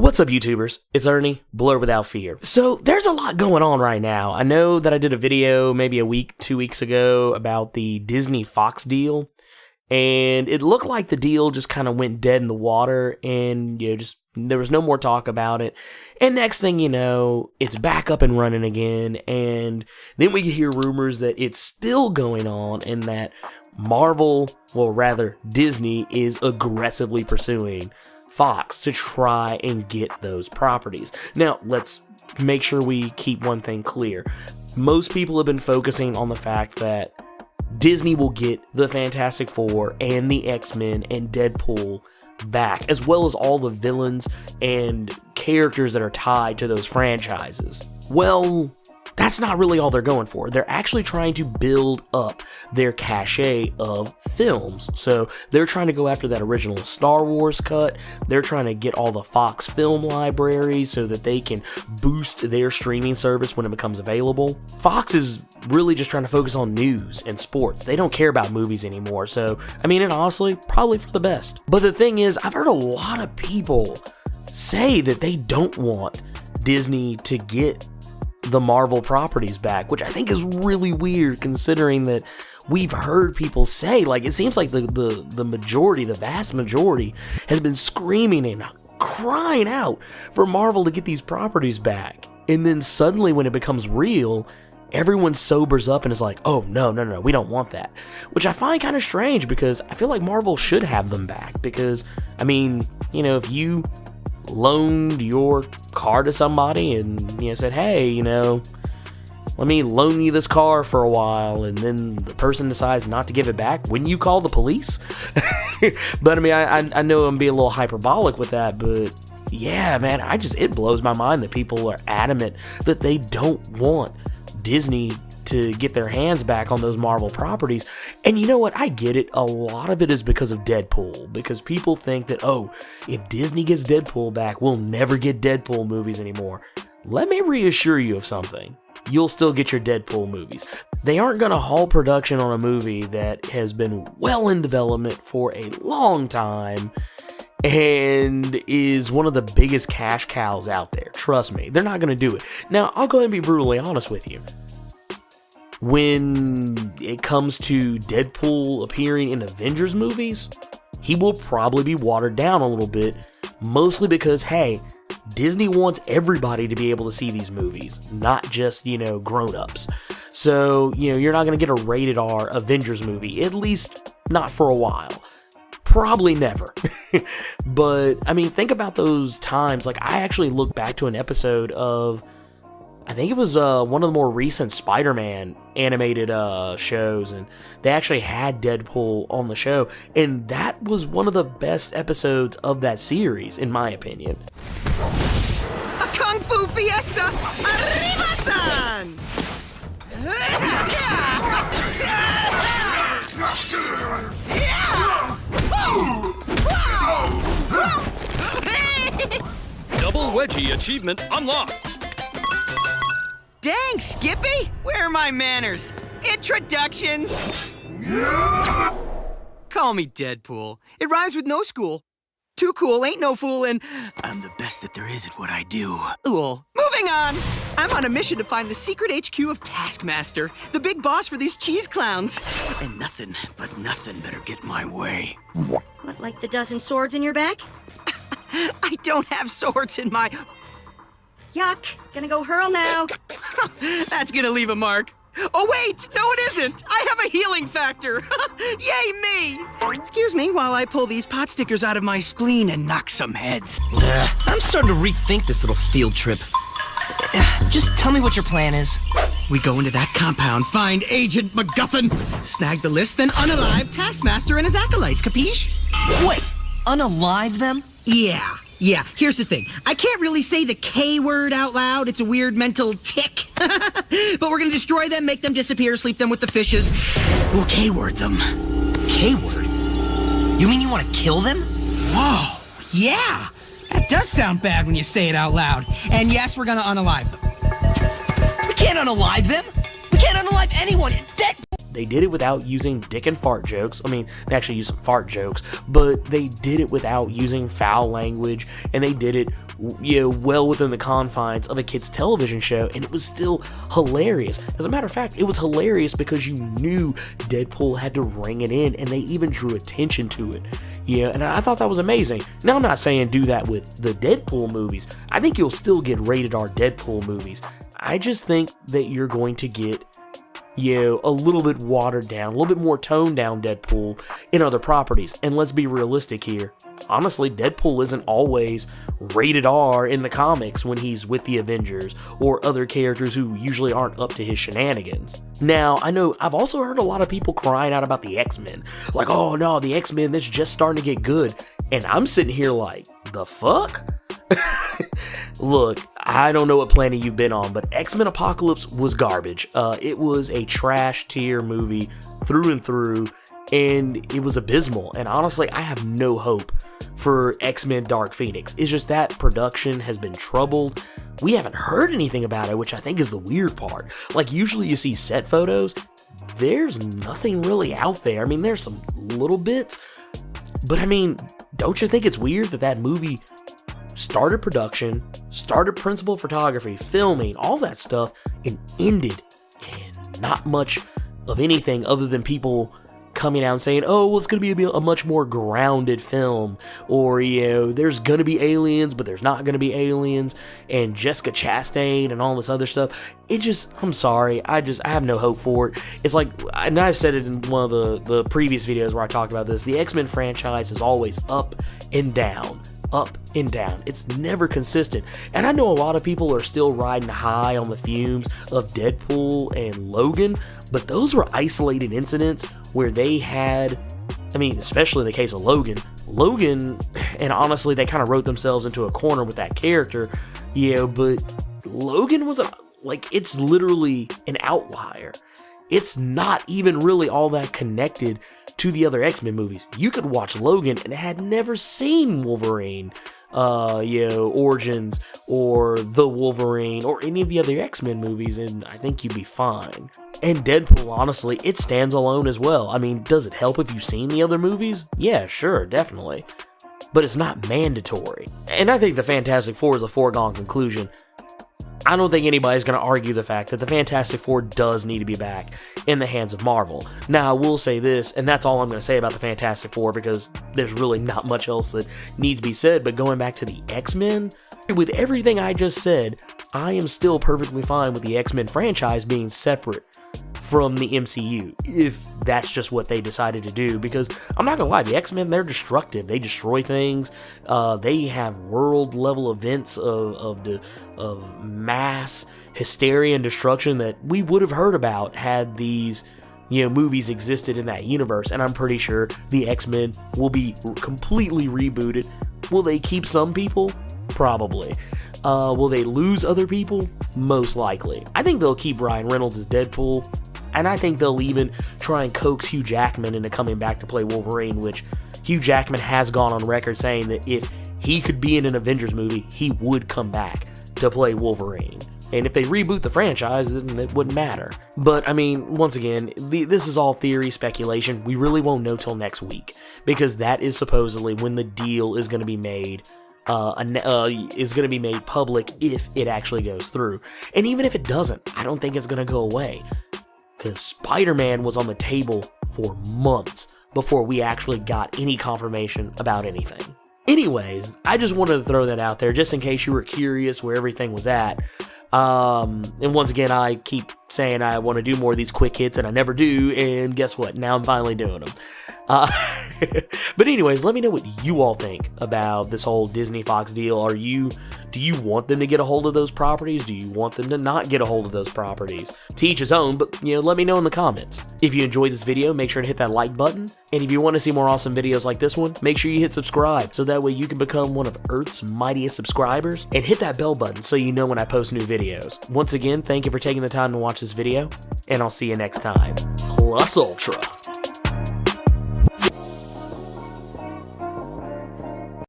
What's up, YouTubers? It's Ernie, Blerd Without Fear. So, there's a lot going on right now. I know that I did a video maybe a week, 2 weeks ago about the Disney-Fox deal, and it looked like the deal just kind of went dead in the water, and there was no more talk about it. And next thing you know, it's back up and running again, and then we hear rumors that it's still going on and that Marvel, well rather Disney, is aggressively pursuing Fox to try and get those properties. Now, let's make sure we keep one thing clear. Most people have been focusing on the fact that Disney will get the Fantastic Four and the X-Men and Deadpool back, as well as all the villains and characters that are tied to those franchises. Well, that's not really all they're going for. They're actually trying to build up their cachet of films. So they're trying to go after that original Star Wars cut. They're trying to get all the Fox film library so that they can boost their streaming service when it becomes available. Fox is really just trying to focus on news and sports. They don't care about movies anymore. So, I mean, and honestly, probably for the best. But the thing is, I've heard a lot of people say that they don't want Disney to get the Marvel properties back, which I think is really weird considering that we've heard people say, like, it seems like the majority, the vast majority, has been screaming and crying out for Marvel to get these properties back. And then suddenly when it becomes real, everyone sobers up and is like, oh, no, we don't want that. Which I find kind of strange because I feel like Marvel should have them back because, I mean, if you loaned your car to somebody and said, hey, let me loan you this car for a while, and then the person decides not to give it back, wouldn't you call the police? But I mean, I know I'm being a little hyperbolic with that, but yeah, man, it blows my mind that people are adamant that they don't want Disney to get their hands back on those Marvel properties. And you know what? I get it. A lot of it is because of Deadpool. Because people think that, oh, if Disney gets Deadpool back, we'll never get Deadpool movies anymore. Let me reassure you of something. You'll still get your Deadpool movies. They aren't going to halt production on a movie that has been well in development for a long time and is one of the biggest cash cows out there. Trust me, they're not going to do it. Now, I'll go ahead and be brutally honest with you. When it comes to Deadpool appearing in Avengers movies, he will probably be watered down a little bit, mostly because, hey, Disney wants everybody to be able to see these movies, not just, grown-ups. So, you're not going to get a rated R Avengers movie, at least not for a while. Probably never. But, I mean, think about those times. Like, I actually looked back to an episode of, I think it was one of the more recent Spider-Man animated shows, and they actually had Deadpool on the show, and that was one of the best episodes of that series, in my opinion. A Kung Fu Fiesta! Arriba-san! Double Wedgie achievement unlocked! Dang, Skippy! Where are my manners? Introductions! Call me Deadpool. It rhymes with no school. Too cool, ain't no fool, and I'm the best that there is at what I do. Cool. Moving on! I'm on a mission to find the secret HQ of Taskmaster, the big boss for these cheese clowns. And nothing better get my way. What, like the dozen swords in your back? I don't have swords in my... Yuck. Gonna go hurl now. That's gonna leave a mark. Oh, wait! No, it isn't! I have a healing factor! Yay, me! Excuse me while I pull these pot stickers out of my spleen and knock some heads. I'm starting to rethink this little field trip. Just tell me what your plan is. We go into that compound, find Agent MacGuffin, snag the list, then unalive Taskmaster and his acolytes, capiche? Wait, unalive them? Yeah, here's the thing. I can't really say the K word out loud. It's a weird mental tick. But we're gonna destroy them, make them disappear, sleep them with the fishes. We'll K-word them. K-word? You mean you want to kill them? Whoa, yeah. That does sound bad when you say it out loud. And yes, we're gonna unalive them. We can't unalive them. We can't unalive anyone. Deadpool. They did it without using dick and fart jokes. I mean, they actually used some fart jokes, but they did it without using foul language, and they did it, well within the confines of a kid's television show, and it was still hilarious. As a matter of fact, it was hilarious because you knew Deadpool had to ring it in, and they even drew attention to it. And I thought that was amazing. Now, I'm not saying do that with the Deadpool movies. I think you'll still get rated R Deadpool movies. I just think that you're going to get, a little bit watered down, a little bit more toned down Deadpool in other properties. And let's be realistic here. Honestly, Deadpool isn't always rated R in the comics when he's with the Avengers or other characters who usually aren't up to his shenanigans. Now, I know I've also heard a lot of people crying out about the X-Men. Like, oh no, the X-Men, that's just starting to get good. And I'm sitting here like, the fuck? Look, I don't know what planet you've been on, but X-Men Apocalypse was garbage. It was a trash tier movie through and through, and it was abysmal. And honestly, I have no hope for X-Men Dark Phoenix. It's just that production has been troubled. We haven't heard anything about it, which I think is the weird part. Like, usually you see set photos, there's nothing really out there. I mean, there's some little bits, but I mean, don't you think it's weird that that movie started production, started principal photography, filming, all that stuff, and ended in not much of anything other than people coming out and saying, oh, well, it's going to be a much more grounded film, or, there's going to be aliens, but there's not going to be aliens, and Jessica Chastain and all this other stuff. It just, I'm sorry, I have no hope for it. It's like, and I've said it in one of the previous videos where I talked about this, the X-Men franchise is always up and down. Up and down. It's never consistent. And I know a lot of people are still riding high on the fumes of Deadpool and Logan, but those were isolated incidents where they had, I mean, especially in the case of Logan, and honestly, they kind of wrote themselves into a corner with that character, but Logan was it's literally an outlier. It's not even really all that connected to the other X-Men movies. You could watch Logan and had never seen Wolverine, Origins, or The Wolverine, or any of the other X-Men movies, and I think you'd be fine. And Deadpool, honestly, it stands alone as well. I mean, does it help if you've seen the other movies? Yeah, sure, definitely. But it's not mandatory. And I think the Fantastic Four is a foregone conclusion. I don't think anybody's going to argue the fact that the Fantastic Four does need to be back in the hands of Marvel. Now, I will say this, and that's all I'm going to say about the Fantastic Four, because there's really not much else that needs to be said, but going back to the X-Men, with everything I just said, I am still perfectly fine with the X-Men franchise being separate from the MCU, if that's just what they decided to do, because I'm not gonna lie, the X-Men, they're destructive. They destroy things. They have world-level events of mass hysteria and destruction that we would have heard about had these movies existed in that universe, and I'm pretty sure the X-Men will be completely rebooted. Will they keep some people? Probably. Will they lose other people? Most likely. I think they'll keep Ryan Reynolds as Deadpool, and I think they'll even try and coax Hugh Jackman into coming back to play Wolverine, which Hugh Jackman has gone on record saying that if he could be in an Avengers movie, he would come back to play Wolverine. And if they reboot the franchise, then it wouldn't matter. But, I mean, once again, this is all theory, speculation. We really won't know till next week, because that is supposedly when the deal is going to be made. Is going to be made public if it actually goes through. And even if it doesn't, I don't think it's going to go away, because Spider-Man was on the table for months before we actually got any confirmation about anything. Anyways, I just wanted to throw that out there just in case you were curious where everything was at. And once again, I keep saying I want to do more of these quick hits, and I never do, and guess what? Now I'm finally doing them. But anyways, let me know what you all think about this whole Disney Fox deal. Do you want them to get a hold of those properties? Do you want them to not get a hold of those properties? To each his own, but let me know in the comments. If you enjoyed this video, make sure to hit that like button. And if you want to see more awesome videos like this one, make sure you hit subscribe, so that way you can become one of Earth's mightiest subscribers, and hit that bell button so you know when I post new videos. Once again, thank you for taking the time to watch this video, and I'll see you next time. Plus Ultra.